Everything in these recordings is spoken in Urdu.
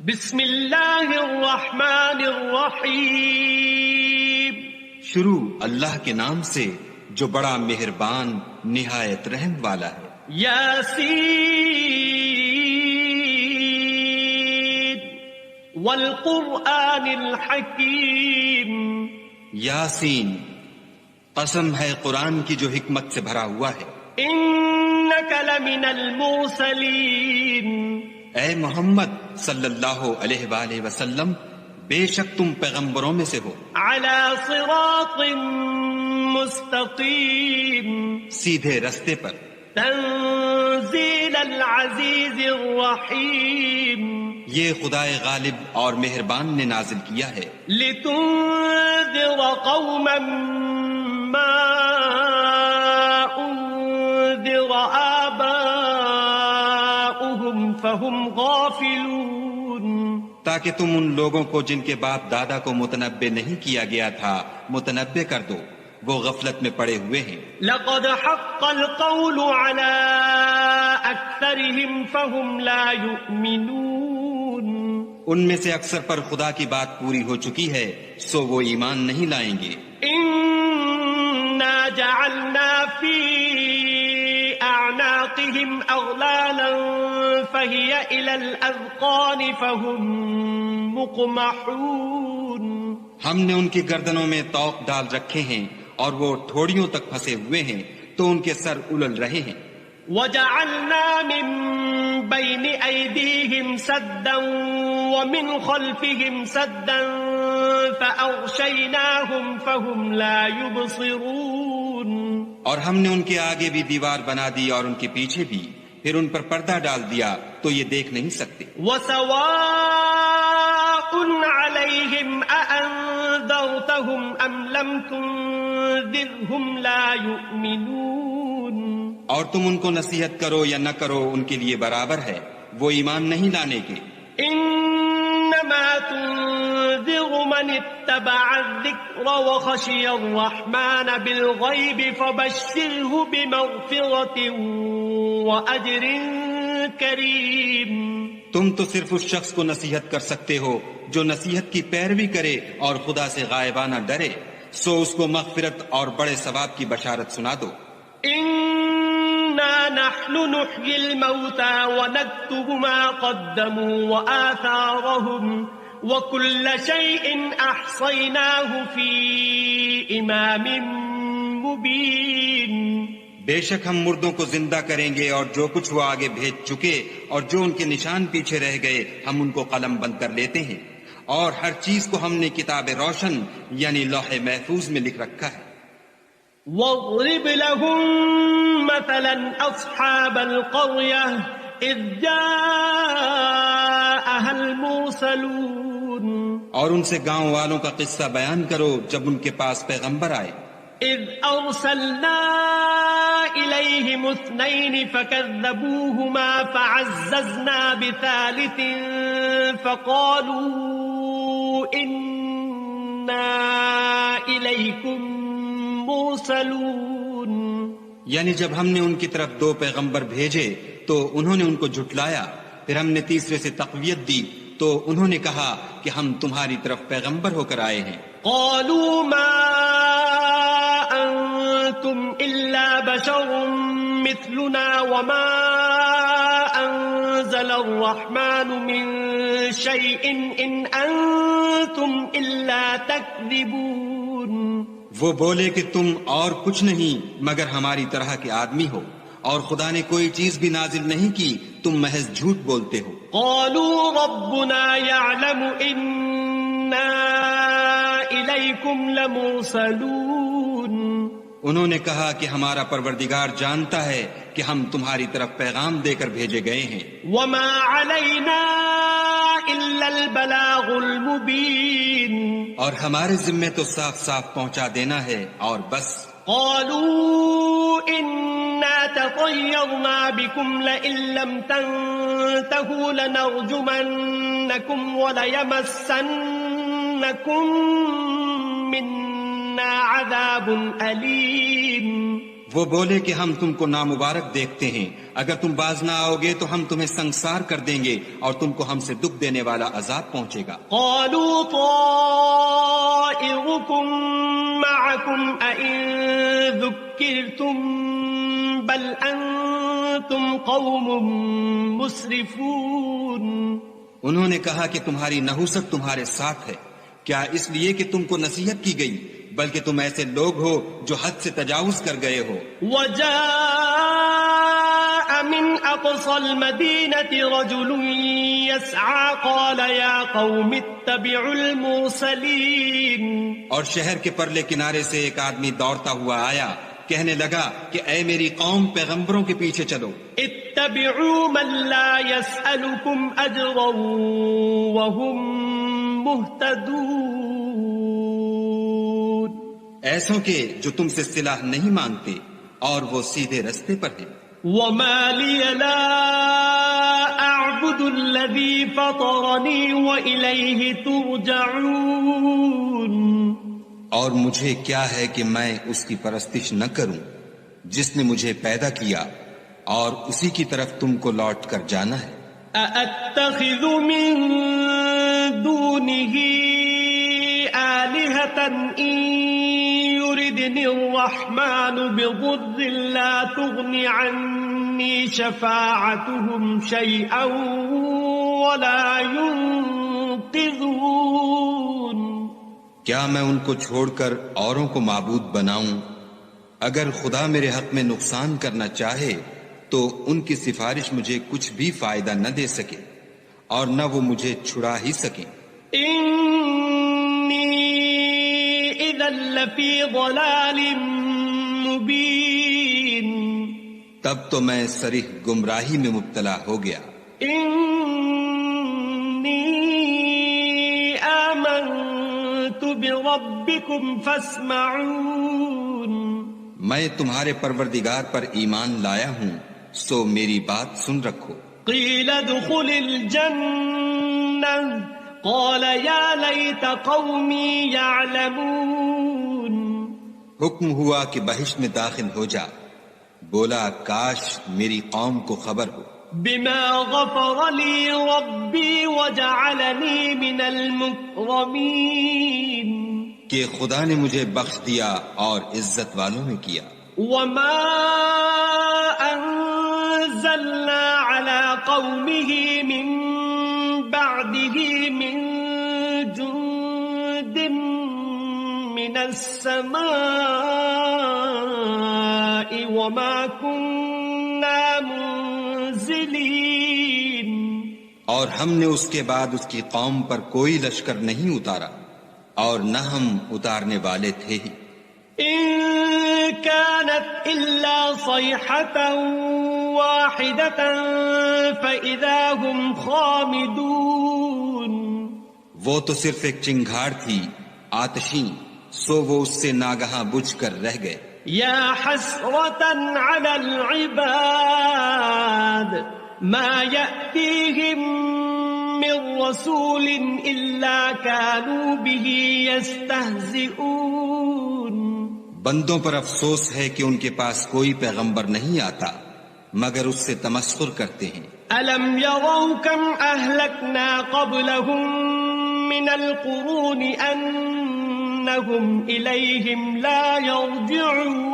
بسم اللہ الرحمن الرحیم. شروع اللہ کے نام سے جو بڑا مہربان نہایت رحم والا ہے. یاسین والقرآن الحکیم. یاسین، قسم ہے قرآن کی جو حکمت سے بھرا ہوا ہے. انک لمن المرسلین. اے محمد صلی اللہ علیہ وآلہ وسلم، بے شک تم پیغمبروں میں سے ہو. علی صراط مستقیم. سیدھے رستے پر. تنزیل العزیز الرحیم. یہ خدائے غالب اور مہربان نے نازل کیا ہے. لتنذر قوما ما انذر آباؤهم فهم غافلون. تاکہ تم ان لوگوں کو جن کے باپ دادا کو متنبع نہیں کیا گیا تھا متنبع کر دو، وہ غفلت میں پڑے ہوئے ہیں. لقد حق القول على اکثرهم فهم لا يؤمنون. ان میں سے اکثر پر خدا کی بات پوری ہو چکی ہے، سو وہ ایمان نہیں لائیں گے. انا جعلنا في اعناقهم اغلالا فهي الى الاذقان فهم مقمحون. ہم نے ان کی گردنوں میں طوق ڈال رکھے ہیں اور وہ ٹھوڑیوں تک پھنسے ہوئے ہیں تو ان کے سر الل رہے ہیں. وجعلنا من بين أيديهم سدا ومن خلفهم سدا فأغشيناهم فهم لا يبصرون. اور ہم نے ان کے آگے بھی دیوار بنا دی اور ان کے پیچھے بھی، پھر ان پر پردہ ڈال دیا تو یہ دیکھ نہیں سکتے. وسواء عليهم أأنذرتهم أم لم تنذرهم لا يؤمنون. اور تم ان کو نصیحت کرو یا نہ کرو ان کے لیے برابر ہے، وہ ایمان نہیں لانے کے. انما تنذر من اتبع الذکر وخشی الرحمن بالغیب فبشره بمغفرة واجر کریم. تم تو صرف اس شخص کو نصیحت کر سکتے ہو جو نصیحت کی پیروی کرے اور خدا سے غائبانہ ڈرے، سو اس کو مغفرت اور بڑے ثواب کی بشارت سنا دو. انا نحن نحيي الموتى ونكتب ما قدموا وآثارهم وكل شيء احصيناه في امام مبين. بے شک ہم مردوں کو زندہ کریں گے اور جو کچھ وہ آگے بھیج چکے اور جو ان کے نشان پیچھے رہ گئے ہم ان کو قلم بند کر لیتے ہیں، اور ہر چیز کو ہم نے کتاب روشن یعنی لوح محفوظ میں لکھ رکھا ہے. واضرب لهم مثلا اصحاب القرية اذ جاءها المرسلون. اور ان سے گاؤں والوں کا قصہ بیان کرو جب ان کے پاس پیغمبر آئے. اذ ارسلنا الیہم اثنین فکذبوہما فعززنا بثالث فقالوا انا الیکم مرسلون. یعنی جب ہم نے ان کی طرف 2 پیغمبر بھیجے تو انہوں نے ان کو جھٹلایا، پھر ہم نے تیسرے سے تقویت دی تو انہوں نے کہا کہ ہم تمہاری طرف پیغمبر ہو کر آئے ہیں. قالوا ما انتم الا بشر مثلنا وما انزل الرحمن من شيء ان انتم الا تكذبون. وہ بولے کہ تم اور کچھ نہیں مگر ہماری طرح کے آدمی ہو، اور خدا نے کوئی چیز بھی نازل نہیں کی، تم محض جھوٹ بولتے ہو. قالوا ربنا يعلم إنا إليكم لمرسلون. انہوں نے کہا کہ ہمارا پروردگار جانتا ہے کہ ہم تمہاری طرف پیغام دے کر بھیجے گئے ہیں. وما علينا إلا البلاغ المبين. اور ہمارے ذمے تو صاف صاف پہنچا دینا ہے اور بس. قالوا إنا تطيرنا بكم لئن لم تنتهوا لنرجمنكم وليمسنكم منا عذاب أليم. وہ بولے کہ ہم تم کو نامبارک دیکھتے ہیں، اگر تم باز نہ آؤ گے تو ہم تمہیں سنگسار کر دیں گے اور تم کو ہم سے دکھ دینے والا عذاب پہنچے گا۔ قالوا طائركم معكم أئن ذكرتم بل أنتم قوم مسرفون۔ انہوں نے کہا کہ تمہاری نحوست تمہارے ساتھ ہے، کیا اس لیے کہ تم کو نصیحت کی گئی؟ بلکہ تم ایسے لوگ ہو جو حد سے تجاوز کر گئے ہو۔ وجاء من أقصى المدينة رجل يسعى قال يا قوم اتبعوا المرسلين۔ اور شہر کے پرلے کنارے سے ایک آدمی دوڑتا ہوا آیا، کہنے لگا کہ اے میری قوم، پیغمبروں کے پیچھے چلو۔ اتبعوا من لا يسألكم أجرا وهم مهتدون۔ ایسوں کے جو تم سے صلہ نہیں مانگتے اور وہ سیدھے رستے پر ہیں۔ وما لي لا أعبد الذي فطرني وإليه ترجعون۔ اور مجھے کیا ہے کہ میں اس کی پرستش نہ کروں جس نے مجھے پیدا کیا اور اسی کی طرف تم کو لوٹ کر جانا ہے۔ أأتخذ من دونه آلهة إن يردني الرحمن بضر لا تغن عني شفاعتهم شيئا ولا ينقذون۔ کیا میں ان کو چھوڑ کر اوروں کو معبود بناؤں؟ اگر خدا میرے حق میں نقصان کرنا چاہے تو ان کی سفارش مجھے کچھ بھی فائدہ نہ دے سکے اور نہ وہ مجھے چھڑا ہی سکیں۔ إذا لفي ضلال مبين۔ تب تو میں صریح گمراہی میں مبتلا ہو گیا۔ إني آمنت بربكم فاسمعون۔ میں تمہارے پروردگار پر ایمان لایا ہوں، سو میری بات سن رکھو۔ قيل ادخل الجنة قال يا ليت قومي يعلمون۔ حکم ہوا کہ بہشت میں داخل ہو جا، بولا کاش میری قوم کو خبر ہو۔ بما غفر لي ربي وجعلني من المكرمين۔ کہ خدا نے مجھے بخش دیا اور عزت والوں میں کیا۔ وما أنزلنا على قومه من بعده من جند من السماء وما كنا منزلين۔ اور ہم نے اس کے بعد اس کی قوم پر کوئی لشکر نہیں اتارا اور نہ ہم اتارنے والے تھے ہی۔ إن كانت إلا صيحة واحدة فإذا هم خامدون۔ وہ تو صرف ایک چنگھاڑ تھی آتشیں، سو وہ اس سے ناگہاں بجھ کر رہ گئے۔ يا حسرة على العباد ما يأتيهم من رسول إلا كانوا به يستهزئون۔ بندوں پر افسوس ہے کہ ان کے پاس کوئی پیغمبر نہیں آتا مگر اس سے تمسخر کرتے ہیں۔ ألم يروا كم أهلكنا قبلهم من القرون أنهم إليهم لا يرجعون۔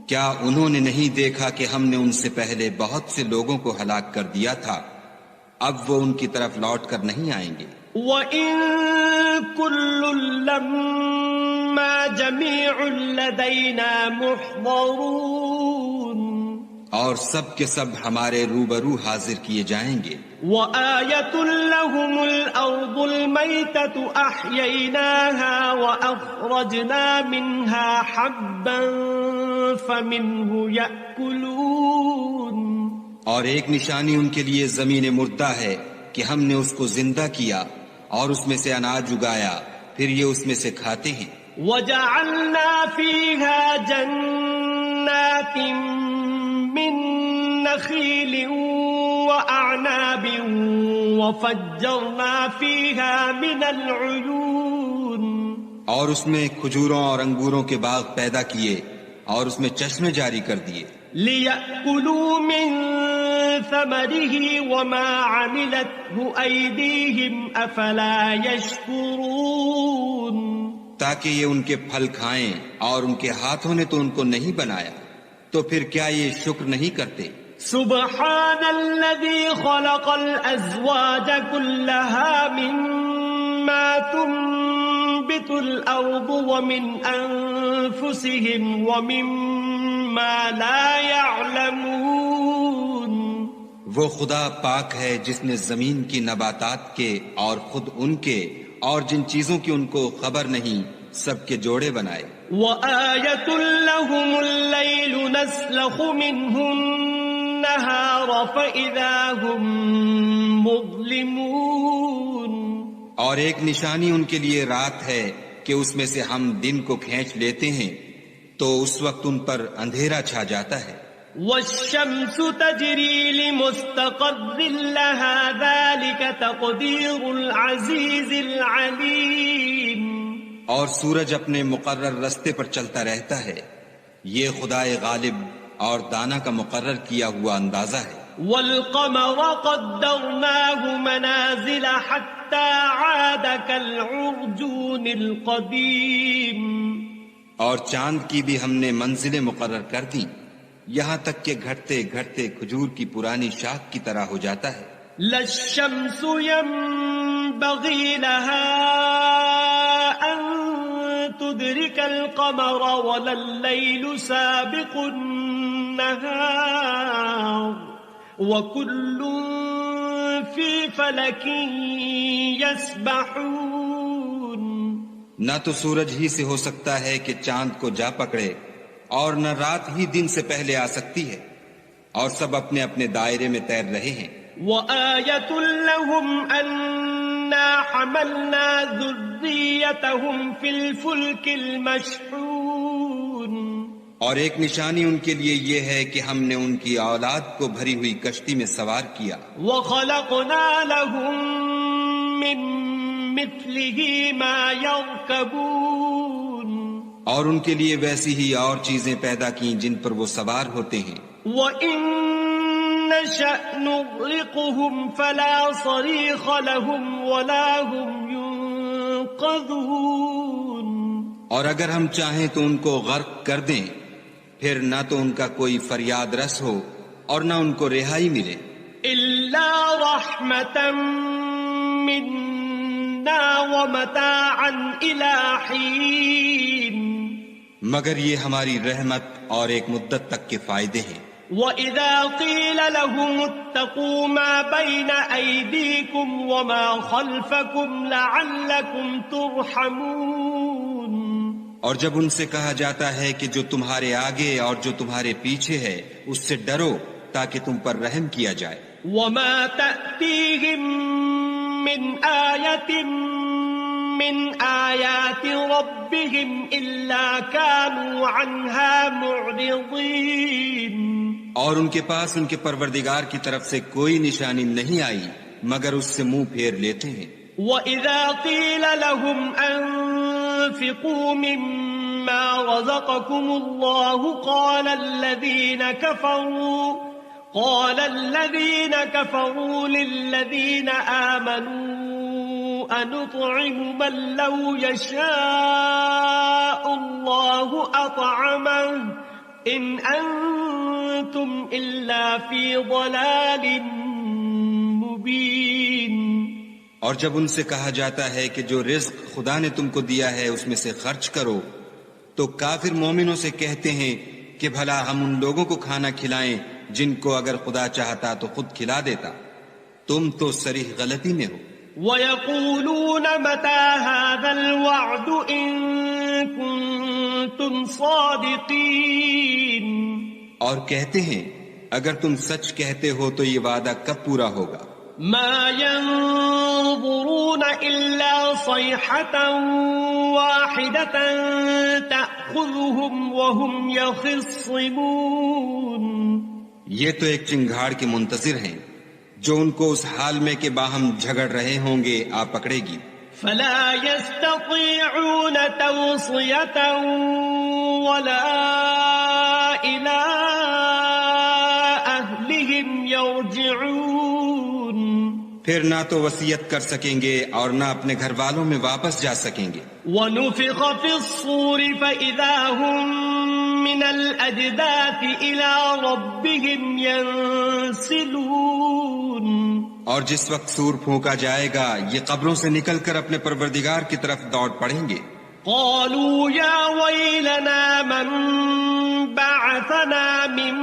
کیا انہوں نے نہیں دیکھا کہ ہم نے ان سے پہلے بہت سے لوگوں کو ہلاک کر دیا تھا، اب وہ ان کی طرف لوٹ کر نہیں آئیں گے۔ وَإِن كُلٌّ لَّمَّا جَمِيعٌ لَّدَيْنَا مُحْضَرُونَ۔ اور سب کے سب ہمارے روبرو حاضر کیے جائیں گے۔ وَآيَةٌ لَّهُمُ الْأَرْضُ الْمَيْتَةُ أَحْيَيْنَاهَا وَأَخْرَجْنَا مِنْهَا حَبًّا فَمِنْهُ يَأْكُلُونَ۔ اور ایک نشانی ان کے لیے زمین مردہ ہے کہ ہم نے اس کو زندہ کیا اور اس میں سے اناج اگایا، پھر یہ اس میں سے کھاتے ہیں۔ وَجَعَلْنَا فِيهَا جَنَّاتٍ مِّن نَّخِيلٍ وَأَعْنَابٍ وَفَجَّرْنَا فِيهَا مِنَ الْعُيُونِ۔ اور اس میں کھجوروں اور انگوروں کے باغ پیدا کیے اور اس میں چشمے جاری کر دیے لِيَأْكُلُوا مِن ثَمَرِهِ وَمَا عَمِلَتْهُ أَيْدِيهِمْ أَفَلَا يَشْكُرُونَ تاکہ یہ ان کے پھل کھائیں اور ان کے ہاتھوں نے تو ان کو نہیں بنایا تو پھر کیا یہ شکر نہیں کرتے سبحان الذي خلق الأزواج كلها مما تنبت الأرض ومن أنفسهم ومما لا يعلمون وہ خدا پاک ہے جس نے زمین کی نباتات کے اور خود ان کے اور جن چیزوں کی ان کو خبر نہیں سب کے جوڑے بنائے وَآيَةٌ لَهُمُ اللَّيْلُ نَسْلَخُ مِنْهُ النَّهَارَ فَإِذَا هُمْ مُظْلِمُونَ اور ایک نشانی ان کے لیے رات ہے کہ اس میں سے ہم دن کو کھینچ لیتے ہیں تو اس وقت ان پر اندھیرا چھا جاتا ہے وَالشَّمْسُ تَجْرِي لِمُسْتَقَرٍّ لَهَا ذَلِكَ تَقْدِيرُ الْعَزِيزِ الْعَلِيمِ اور سورج اپنے مقرر رستے پر چلتا رہتا ہے یہ خدائے غالب اور دانا کا مقرر کیا ہوا اندازہ ہے وَالْقَمَرَ قَدَّرْنَاهُ مَنَازِلَ حَتَّى عَادَ كَالْعُرْجُونِ الْقَدِيمِ اور چاند کی بھی ہم نے منزلیں مقرر کر دی یہاں تک کہ گھٹتے گھٹتے کھجور کی پرانی شاخ کی طرح ہو جاتا ہے لَا الشَّمْسُ يَنبَغِي لَهَا أَن تُدْرِكَ الْقَمَرَ وَلَا اللَّيْلُ سَابِقُ النَّهَارِ وَكُلٌّ فِي فَلَكٍ يَسْبَحُونَ نہ تو سورج ہی سے ہو سکتا ہے کہ چاند کو جا پکڑے اور نہ رات ہی دن سے پہلے آ سکتی ہے اور سب اپنے اپنے دائرے میں تیر رہے ہیں وَآيَةٌ لَهُمْ أَنَّا حَمَلْنَا ذُرِّيَّتَهُمْ فِي الْفُلْكِ الْمَشْحُونِ اور ایک نشانی ان کے لیے یہ ہے کہ ہم نے ان کی اولاد کو بھری ہوئی کشتی میں سوار کیا وَخَلَقْنَا لَهُم مِّن مِّثْلِهِ مَا يَرْكَبُونَ اور ان کے لیے ویسی ہی اور چیزیں پیدا کی جن پر وہ سوار ہوتے ہیں وَإِن نَّشَأْ نُغْرِقْهُمْ فَلَا صَرِيخَ لَهُمْ وَلَا هُمْ يُنقَذُونَ اور اگر ہم چاہیں تو ان کو غرق کر دیں پھر نہ تو ان کا کوئی فریاد رس ہو اور نہ ان کو رہائی ملے إِلَّا رَحْمَةً مِّنَّا وَمَتَاعًا إِلَى حِينٍ مگر یہ ہماری رحمت اور ایک مدت تک کے فائدے ہیں وَإِذَا قِيلَ لَهُمُ اتَّقُوا مَا بَيْنَ أَيْدِيكُمْ وَمَا خَلْفَكُمْ لَعَلَّكُمْ تُرْحَمُونَ اور جب ان سے کہا جاتا ہے کہ جو تمہارے آگے اور جو تمہارے پیچھے ہے اس سے ڈرو تاکہ تم پر رحم کیا جائے وَمَا تَأْتِيهِم مِّنْ آيَةٍ مِّنْ آيَاتِ رَبِّهِمْ إِلَّا كَانُوا عَنْهَا مُعْرِضِينَ اور ان کے پاس ان کے پروردگار کی طرف سے کوئی نشانی نہیں آئی مگر اس سے منہ پھیر لیتے ہیں وَإِذَا قِيلَ لَهُمْ أَنفِقُوا مِمَّا رَزَقَكُمُ اللَّهُ قَالَ الَّذِينَ كَفَرُوا لِلَّذِينَ آمَنُوا أَنُطْعِمُ مَن لَّوْ يَشَاءُ اللَّهُ أَطْعَمَهُ إِنْ أَنتُمْ إِلَّا فِي ضَلَالٍ مُّبِينٍ اور جب ان سے کہا جاتا ہے کہ جو رزق خدا نے تم کو دیا ہے اس میں سے خرچ کرو تو کافر مومنوں سے کہتے ہیں کہ بھلا ہم ان لوگوں کو کھانا کھلائیں جن کو اگر خدا چاہتا تو خود کھلا دیتا تم تو صریح غلطی میں ہو وَيَقُولُونَ مَتَى هَذَا الْوَعْدُ إِن كُنتُمْ صَادِقِينَ اور کہتے ہیں اگر تم سچ کہتے ہو تو یہ وعدہ کب پورا ہوگا مَا يَنظُرُونَ إِلَّا صَيْحَةً وَاحِدَةً تَأْخُذُهُمْ وَهُمْ يَخِصِّمُونَ یہ تو ایک چنگھاڑ کے منتظر ہیں جو ان کو اس حال میں کہ باہم جھگڑ رہے ہوں گے آ پکڑے گی فَلَا يَسْتَطِيعُونَ تَوْصِيَةً وَلَا پھر نہ تو وصیت کر سکیں گے اور نہ اپنے گھر والوں میں واپس جا سکیں گے. وَنُفِخَ فِي الصُّورِ فَإِذَا هُم مِّنَ الْأَجْدَاثِ إِلَى رَبِّهِمْ يَنسِلُونَ. اور جس وقت سور پھونکا جائے گا یہ قبروں سے نکل کر اپنے پروردگار کی طرف دوڑ پڑیں گے. قالوا يا ويلنا من بعثنا من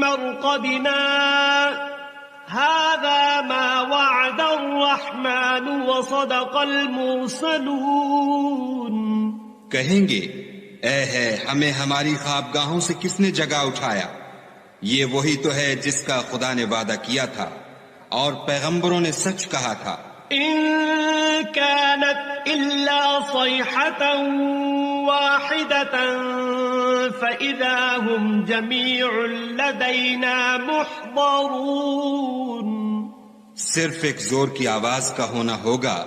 مرقدنا هذا ما وعد الرحمن وصدق المرسلون. کہیں گے اے ہے ہمیں ہماری خوابگاہوں سے کس نے جگا اٹھایا، یہ وہی تو ہے جس کا خدا نے وعدہ کیا تھا اور پیغمبروں نے سچ کہا تھا. إن كانت إلا صيحة واحدة فإذا هم جميع لدينا محضرون. صرف ایک زور کی آواز کا ہونا ہوگا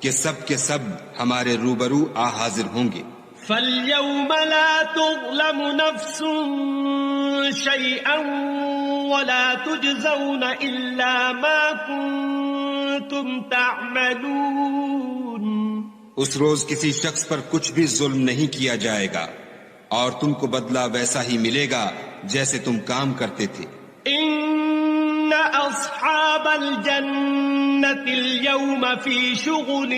کہ سب کے سب ہمارے روبرو حاضر ہوں گے. فاليوم لا تظلم نفس شيئا ولا تجزون إلا ما كنتم تعملون. اس روز کسی شخص پر کچھ بھی ظلم نہیں کیا جائے گا اور تم کو بدلہ ویسا ہی ملے گا جیسے تم کام کرتے تھے. إن أصحاب الجنة اليوم في شغل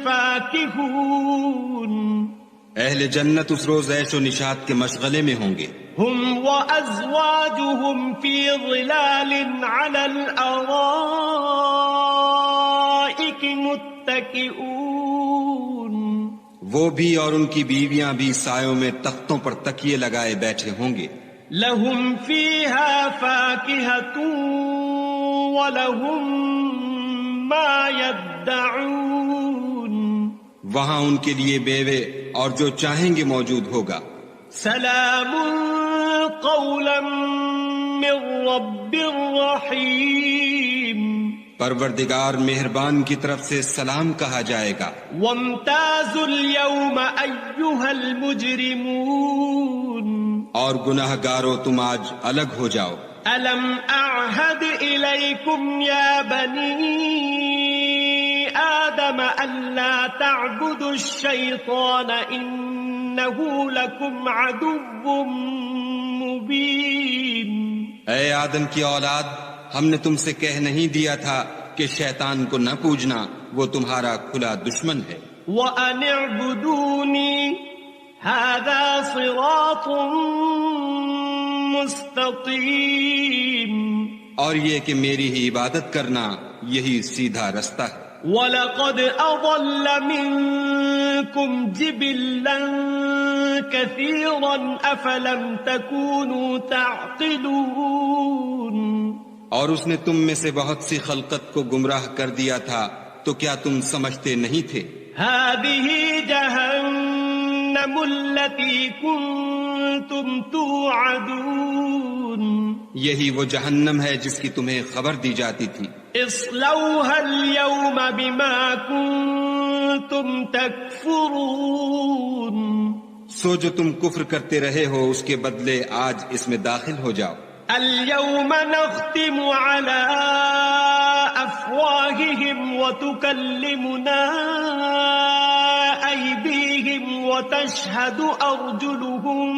فاكهون. اہل جنت اس روز عیش و نشاط کے مشغلے میں ہوں گے. هم وأزواجهم في ظلال على الأرائك متكئون. وہ بھی اور ان کی بیویاں بھی سایوں میں تختوں پر تکیے لگائے بیٹھے ہوں گے. لهم فيها فاكهة ولهم ما يدعون. وہاں ان کے لیے بیوے اور جو چاہیں گے موجود ہوگا. سلام قولا من رب رحیم. پروردگار مہربان کی طرف سے سلام کہا جائے گا. وامتازوا اليوم ایھا المجرمون. اور گناہ گارو تم آج الگ ہو جاؤ. الم اعہد الیکم یا بنی آدم الا تعبدوا الشیطان انہ لکم عدو مبین. اے آدم کی اولاد، ہم نے تم سے کہہ نہیں دیا تھا کہ شیطان کو نہ پوجنا، وہ تمہارا کھلا دشمن ہے. وَأَنِ اعْبُدُونِي هَذَا صِرَاطٌ مُسْتَقِيمٌ. اور یہ کہ میری ہی عبادت کرنا یہی سیدھا رستہ ہے. وَلَقَدْ أَضَلَّ مِنكُمْ جِبِلًّا كَثِيرًا أَفَلَمْ تَكُونُوا تَعْقِلُونَ. اور اس نے تم میں سے بہت سی خلقت کو گمراہ کر دیا تھا تو کیا تم سمجھتے نہیں تھے؟ هَذِهِ جَهَنَّمُ الَّتِي كُنتُمْ تُوعَدُونَ. یہی وہ جہنم ہے جس کی تمہیں خبر دی جاتی تھی. اصلوها اليوم بما كنتم تكفرون. سو جو تم کفر کرتے رہے ہو اس کے بدلے آج اس میں داخل ہو جاؤ. اليوم نختم على أفواههم وتكلمنا أيديهم وتشهد أرجلهم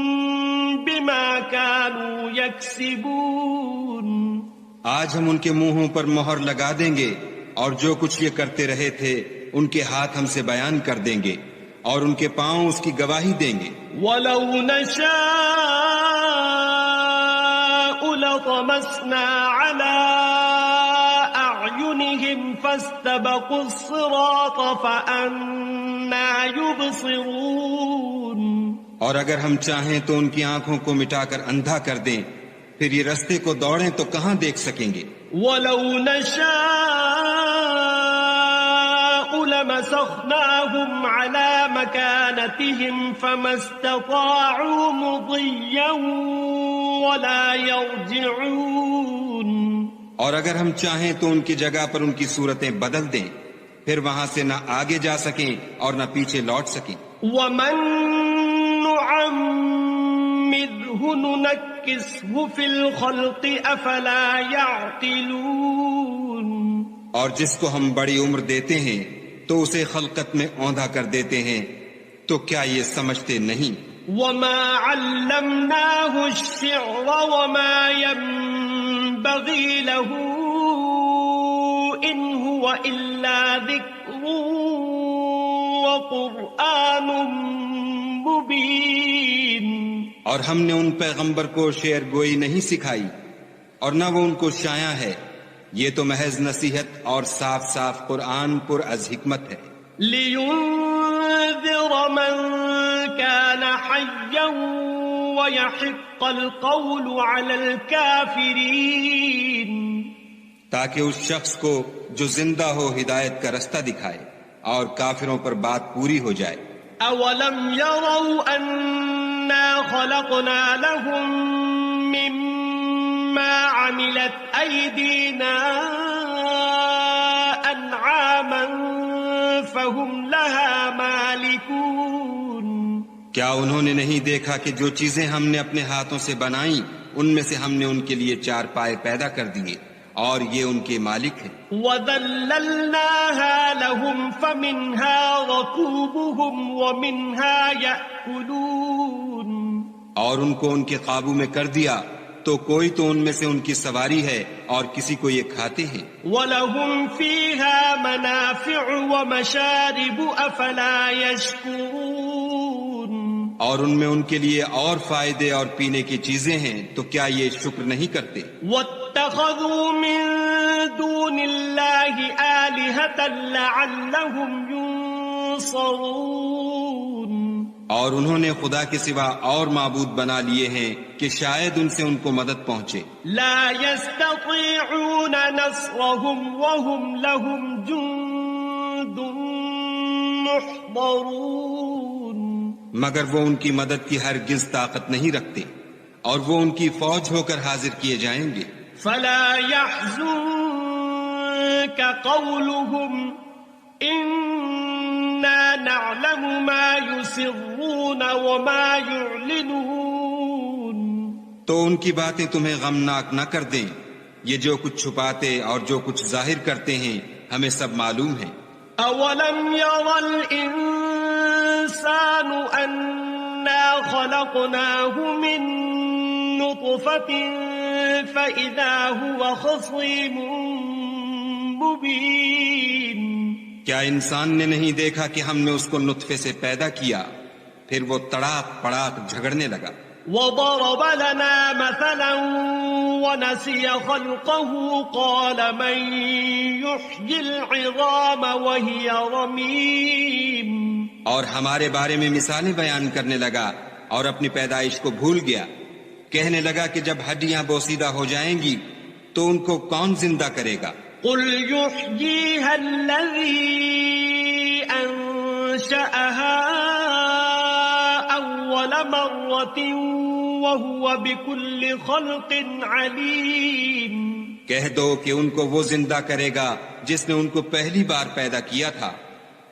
بما كانوا يكسبون. آج ہم ان کے منہوں پر مہر لگا دیں گے اور جو کچھ یہ کرتے رہے تھے ان کے ہاتھ ہم سے بیان کر دیں گے اور ان کے پاؤں اس کی گواہی دیں گے. وَلَوْ نَشَاءُ لَطَمَسْنَا عَلَىٰ أَعْيُنِهِمْ فَاسْتَبَقُوا الصِّرَاطَ فَأَنَّىٰ يُبْصِرُونَ. اور اگر ہم چاہیں تو ان کی آنکھوں کو مٹا کر اندھا کر دیں، پھر یہ رستے کو دوڑیں تو کہاں دیکھ سکیں گے. وَلَوْ نَشَاءُ لَمَسَخْنَاهُمْ عَلَىٰ مَكَانَتِهِمْ فَمَا اسْتَطَاعُوا مُضِيًّا وَلَا يَرْجِعُونَ. اور اگر ہم چاہیں تو ان کی جگہ پر ان کی صورتیں بدل دیں، پھر وہاں سے نہ آگے جا سکیں اور نہ پیچھے لوٹ سکیں. وَمَن نُعَمِّرْهُ نُنَكِّسْهُ فِي الْخَلْقِ أَفَلَا يَعْقِلُونَ. اور جس کو ہم بڑی عمر دیتے ہیں تو اسے خلقت میں اوندھا کر دیتے ہیں، تو کیا یہ سمجھتے نہیں؟ وما علمناه الشعر وما ينبغي له إن هو إلا ذكر وقرآن مبين. اور ہم نے ان پیغمبر کو شعر گوئی نہیں سکھائی اور نہ وہ ان کو شایع ہے، یہ تو محض نصیحت اور صاف صاف قرآن پر از حکمت ہے. لِيُنذِرَ مَن كَانَ حَيًّا وَيَحِقَّ الْقَوْلُ عَلَى الْكَافِرِينَ. تاکہ اس شخص کو جو زندہ ہو ہدایت کا رستہ دکھائے اور کافروں پر بات پوری ہو جائے. أَوَلَمْ يَرَوْا أَنَّا خَلَقْنَا لَهُم مِّمَّا عَمِلَتْ أَيْدِينَا أَنْعَامًا فَهُمْ لَهَا مَالِكُونَ. کیا انہوں نے نہیں دیکھا کہ جو چیزیں ہم نے اپنے ہاتھوں سے بنائیں ان میں سے ہم نے ان کے لیے چار پائے پیدا کر دیے اور یہ ان کے مالک ہیں. وَذَلَّلْنَاهَا لَهُمْ فَمِنْهَا رَكُوبُهُمْ وَمِنْهَا يَأْكُلُونَ. اور ان کو ان کے قابو میں کر دیا تو کوئی تو ان میں سے ان کی سواری ہے اور کسی کو یہ کھاتے ہیں. وَلَهُمْ فِيهَا مَنَافِعُ وَمَشَارِبُ أَفَلَا يَشْكُرُونَ. اور ان میں ان کے لیے اور فائدے اور پینے کی چیزیں ہیں تو کیا یہ شکر نہیں کرتے؟ وَاتَّخَذُوا مِن دُونِ اللَّهِ آلِهَةً لَعَلَّهُمْ يُنصَرُونَ. اور انہوں نے خدا کے سوا اور معبود بنا لیے ہیں کہ شاید ان سے ان کو مدد پہنچے. لا يستطيعون نصرهم وهم لهم جند محضرون. مگر وہ ان کی مدد کی ہرگز طاقت نہیں رکھتے اور وہ ان کی فوج ہو کر حاضر کیے جائیں گے. فلا يحزنك قولهم إنا نعلم ما يسرون وما يعلنون. تو ان کی باتیں تمہیں غمناک نہ کر دیں، یہ جو کچھ چھپاتے اور جو کچھ ظاہر کرتے ہیں ہمیں سب معلوم ہے. أولم ير الإنسان أنا خلقناه من نطفة فإذا هو خصيم مبين. کیا انسان نے نہیں دیکھا کہ ہم نے اس کو نطفے سے پیدا کیا پھر وہ تڑاک پڑاک جھگڑنے لگا. وضرب لنا مثلا ونسي خلقه قال من يحيي العظام وهي رميم. اور ہمارے بارے میں مثالیں بیان کرنے لگا اور اپنی پیدائش کو بھول گیا. کہنے لگا کہ جب ہڈیاں بوسیدہ ہو جائیں گی تو ان کو کون زندہ کرے گا؟ قل يحييها الذي أنشأها أول مرة وهو بكل خلق عليم. کہہ دو کہ ان کو وہ زندہ کرے گا جس نے ان کو پہلی بار پیدا کیا تھا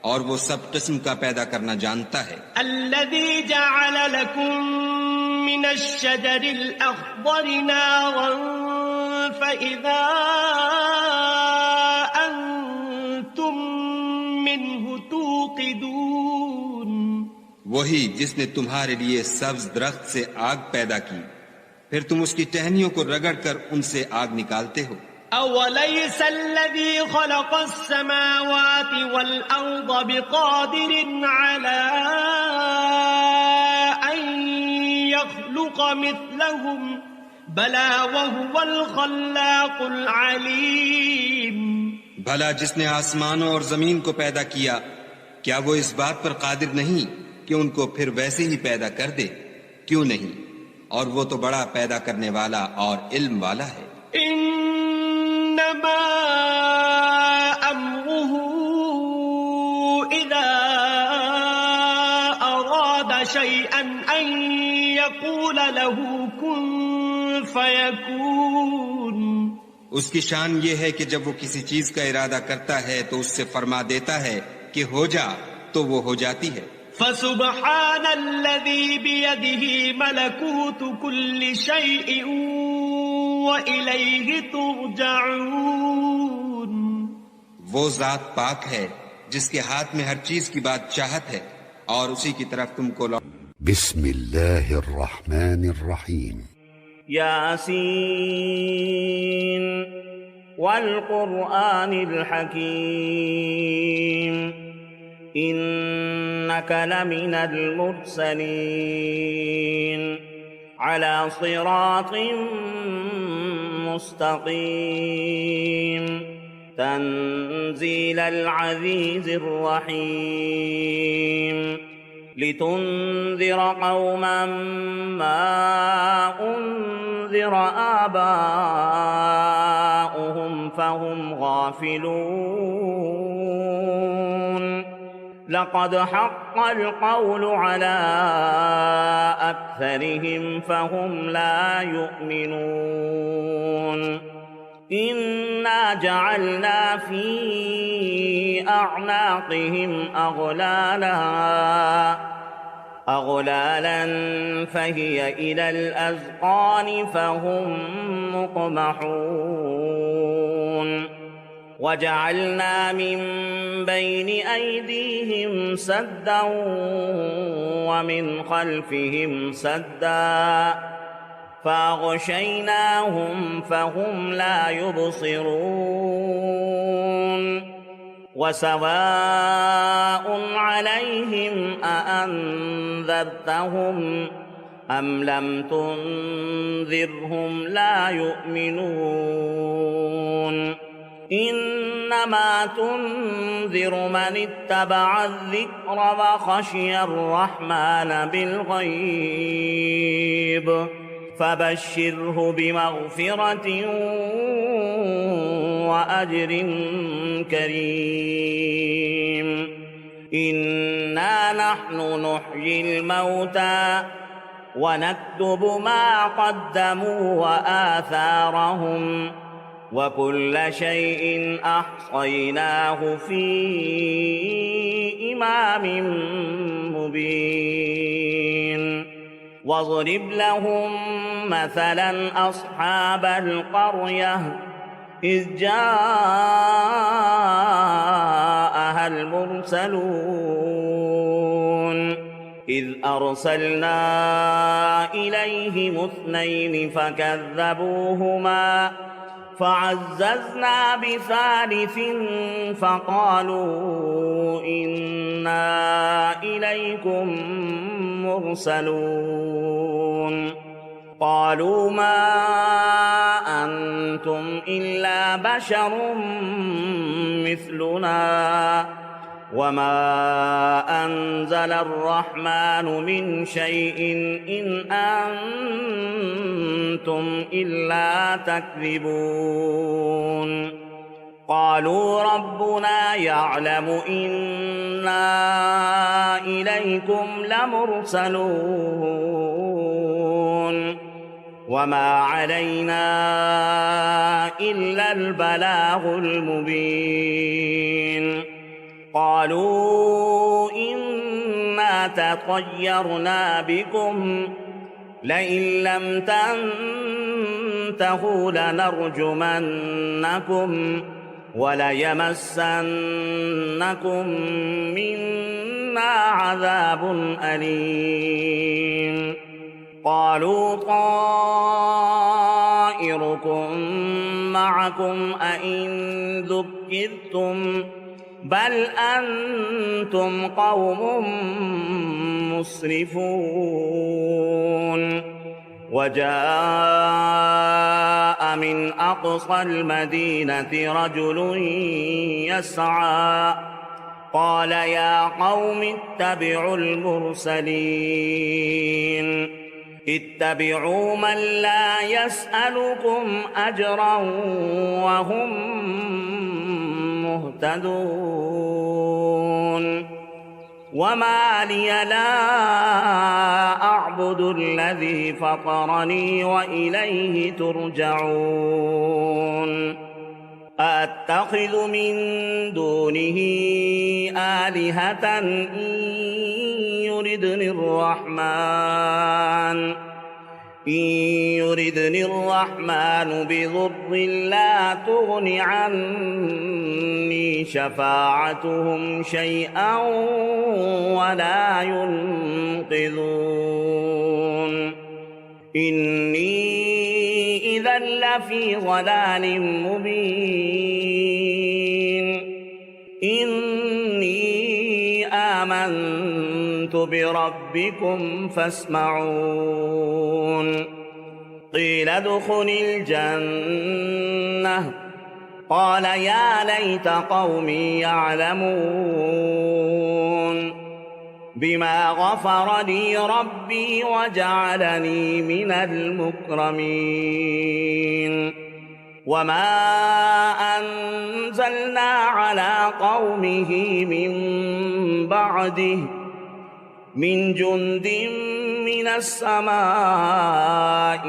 اور وہ سب قسم کا پیدا کرنا جانتا ہے. الذي جعل لكم من الشجر الأخضر نارا فإذا أنتم منه توقدون. وہی جس نے تمہارے لیے سبز درخت سے آگ پیدا کی پھر تم اس کی ٹہنیوں کو رگڑ کر ان سے آگ نکالتے ہو. أوليس الذي خلق السماوات والأرض بقادر على أن يخلق مثلهم بلى وهو الخلاق العليم. بھلا جس نے آسمانوں اور زمین کو پیدا کیا کیا وہ اس بات پر قادر نہیں کہ ان کو پھر ویسے ہی پیدا کر دے؟ کیوں نہیں، اور وہ تو بڑا پیدا کرنے والا اور علم والا ہے. انما امره اذا اراد شيئا ان يقول له كن فيكون. اس کی شان یہ ہے کہ جب وہ کسی چیز کا ارادہ کرتا ہے تو اس سے فرما دیتا ہے کہ ہو جا تو وہ ہو جاتی ہے. فسبحان الذي بيده ملكوت كل شيء وإليه ترجعون. وہ ذات پاک ہے جس کے ہاتھ میں ہر چیز کی بادشاہت ہے اور اسی کی طرف تم کو بسم اللہ الرحمن الرحیم یاسین والقرآن الحکیم إنك لمن المرسلين على صراط مستقيم تنزيل العزيز الرحيم لتنذر قوما ما أنذر آباؤهم فهم غافلون لقد حق القول على أكثرهم فهم لا يؤمنون إنا جعلنا في أعناقهم أغلالا فهي إلى الأذقان فهم مقمحون وجعلنا من بين أيديهم سدا ومن خلفهم سدا فأغشيناهم فهم لا يبصرون وسواء عليهم أأنذرتهم أم لم تنذرهم لا يؤمنون إنما تنذر من اتبع الذكر وخشي الرحمن بالغيب فبشره بمغفرة وأجر كريم إنا نحن نحيي الموتى ونكتب ما قدموا وآثارهم وكل شيء أحصيناه في إمام مبين واضرب لهم مثلا أصحاب القرية إذ جاءها المرسلون إذ أرسلنا إليهم 2 فكذبوهما فعززنا بثالث فقالوا إنا إليكم مرسلون قالوا ما أنتم إلا بشر مثلنا وما أنزل الرحمن من شيء إن أنتم إلا تكذبون قالوا ربنا يعلم إنا إليكم لمرسلون وما علينا إلا البلاغ المبين قالوا إنا تطيرنا بكم لئن لم تنتهوا لنرجمنكم وليمسنكم منا عذاب أليم قالوا طائركم معكم أئن ذكرتم بل أنتم قوم مسرفون وجاء من أقصى المدينة رجل يسعى قال يا قوم اتبعوا المرسلين اتبعوا من لا يسألكم أجرا وهم مهتدون وما لي لا أعبد الذي فطرني وإليه ترجعون أأتخذ من دونه آلهة إن يردني الرحمن إن يردني الرحمن بضر لا تغن عني شفاعتهم شيئا ولا ينقذون إني إذا لفي ضلال مبين إني آمنت بربكم فاسمعون قيل ادخل الجنة قال يا ليت قومي يعلمون بما غفر لي ربي وجعلني من المكرمين وما أنزلنا على قومه من بعده من جند من السماء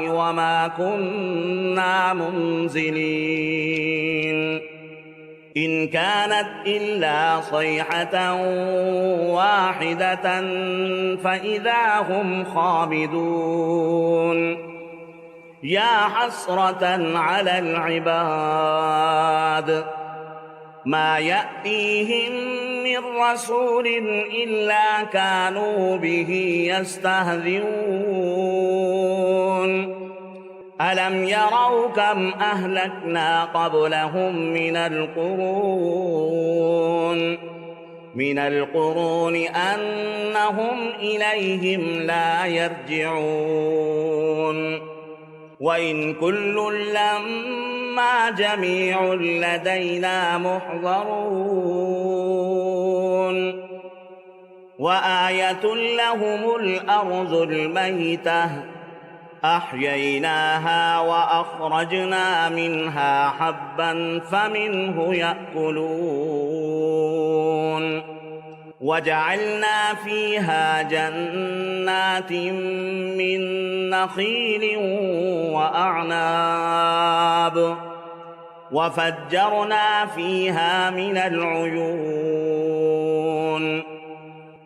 وما كنا منزلين إن كانت إلا صيحة واحدة فإذا هم خامدون يا حسرة على العباد ما يأتيهم من رسول إلا كانوا به يستهزئون ألم يروا كم أهلكنا قبلهم من القرون أنهم إليهم لا يرجعون وإن كل لما جميع لدينا محضرون وآية لهم الأرض الميتة أحييناها وأخرجنا منها حبا فمنه يأكلون وجعلنا فيها جنات من نخيل وأعناب وفجرنا فيها من العيون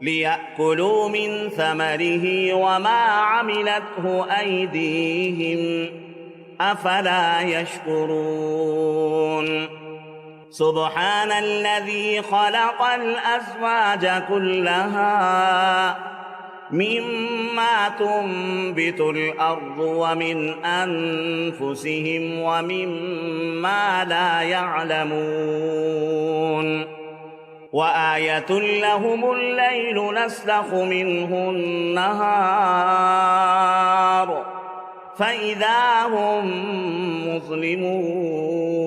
ليأكلوا من ثمره وما عملته أيديهم أفلا يشكرون سبحان الذي خلق الأزواج كلها مما تنبت الأرض ومن أنفسهم ومما لا يعلمون وآية لهم الليل نسلخ منه النهار فإذا هم مظلمون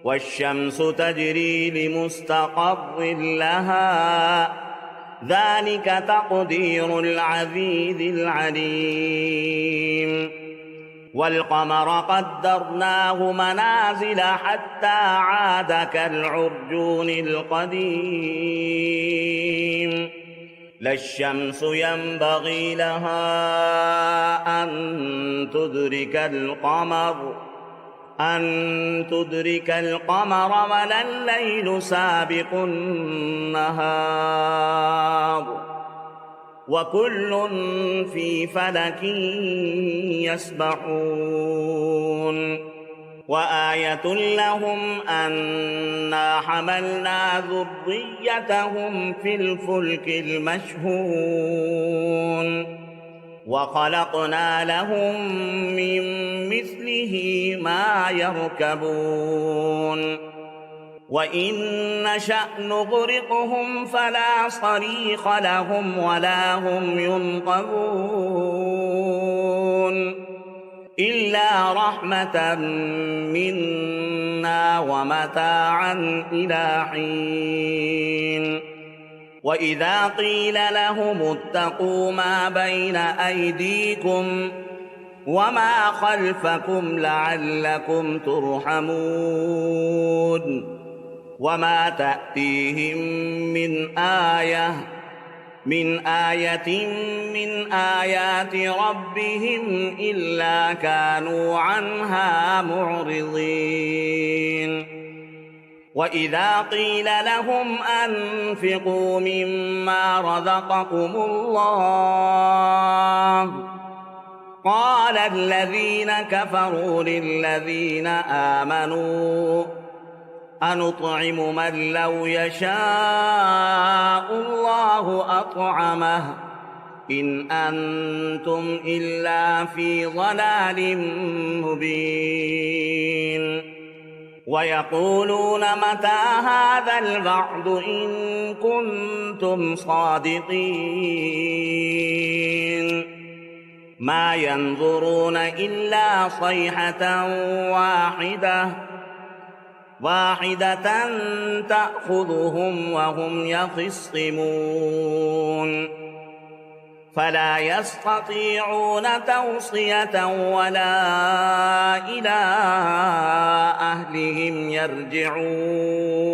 والشمس تجري لمستقر لها ذلك تقدير العزيز العليم والقمر قدرناه منازل حتى عاد كالعرجون القديم لا الشمس ينبغي لها أن تدرك القمر ولا الليل سابق النهار وكل في فلك يسبحون وآية لهم أنا حملنا ذريتهم في الفلك المشحون وخلقنا لهم من مثله ما يركبون وإن نشأ نغرقهم فلا صريخ لهم ولا هم ينقذون إلا رحمة منا ومتاعا إلى حين وإذا قيل لهم اتقوا ما بين أيديكم وما خلفكم لعلكم ترحمون وما تأتيهم من آية من آيات ربهم إلا كانوا عنها معرضين وإذا قيل لهم أنفقوا مما رزقكم الله قال الذين كفروا للذين آمنوا أنطعم من لو يشاء الله أطعمه إن أنتم إلا في ضلال مبين ويقولون متى هذا الوعد إن كنتم صادقين ما ينظرون إلا صيحة واحدة تأخذهم وهم يخصمون فلا يستطيعون توصية ولا إلى أهلهم يرجعون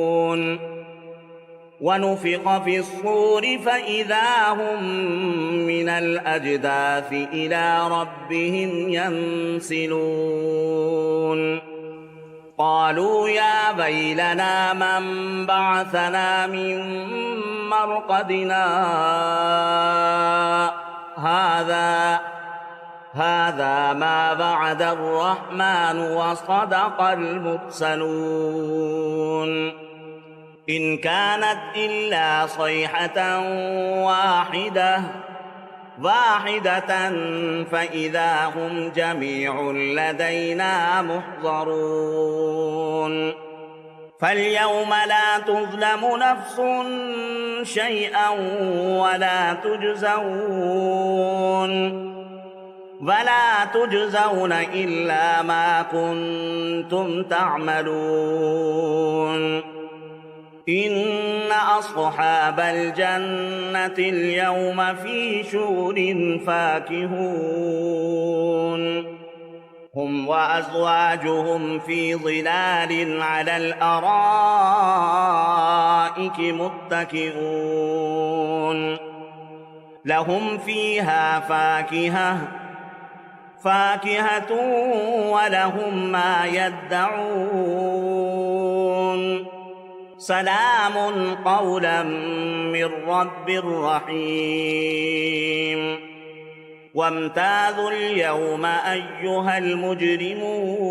ونفخ في الصور فإذا هم من الأجداث إلى ربهم ينسلون قالوا يا ويلنا من بعثنا من مرقدنا هذا ما وعد الرحمن وصدق المرسلون إن كانت إلا صيحة واحدة فإذا هم جميع لدينا محضرون فاليوم لا تظلم نفس شيئا ولا تجزون إلا ما كنتم تعملون إن أصحاب الجنة اليوم في شغل فاكهون هم وأزواجهم في ظلال على الأرائك متكئون لهم فيها فاكهة ولهم ما يدعون سلام قولا من رب رحيم وامتازوا اليوم أيها المجرمون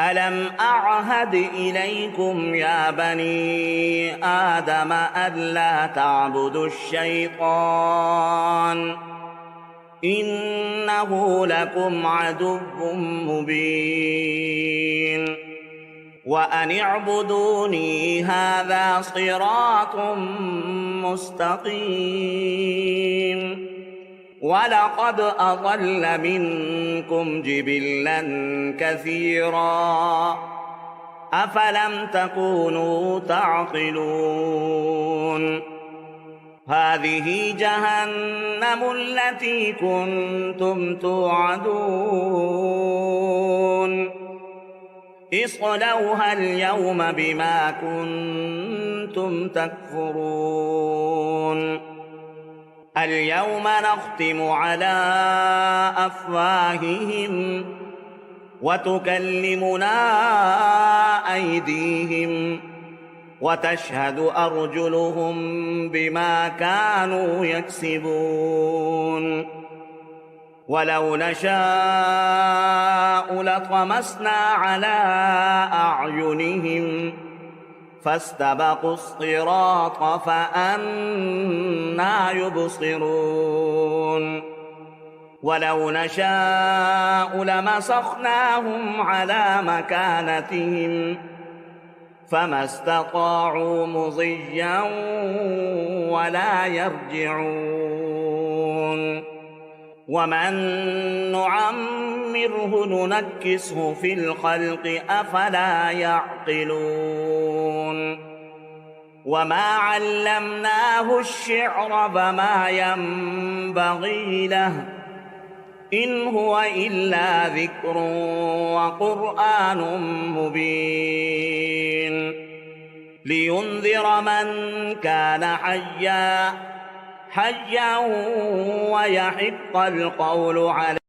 ألم أعهد إليكم يا بني آدم ألا تعبدوا الشيطان إنه لكم عدو مبين وأن اعبدوني هذا صراط مستقيم ولقد أضل منكم جبلا كثيرا أفلم تكونوا تعقلون هذه جهنم التي كنتم توعدون اصلوها اليوم بما كنتم تكفرون اليوم نختم على أفواههم وتكلمنا أيديهم وتشهد أرجلهم بما كانوا يكسبون ولو نشاء لطمسنا على أعينهم فاستبقوا الصراط فأنى يبصرون ولو نشاء لمسخناهم على مكانتهم فما استطاعوا مضيا ولا يرجعون ومن نعمره ننكسه في الخلق أفلا يعقلون وما علمناه الشعر فما ينبغي له إن هو إلا ذكر وقرآن مبين لينذر من كان حيا ويحق القول عليه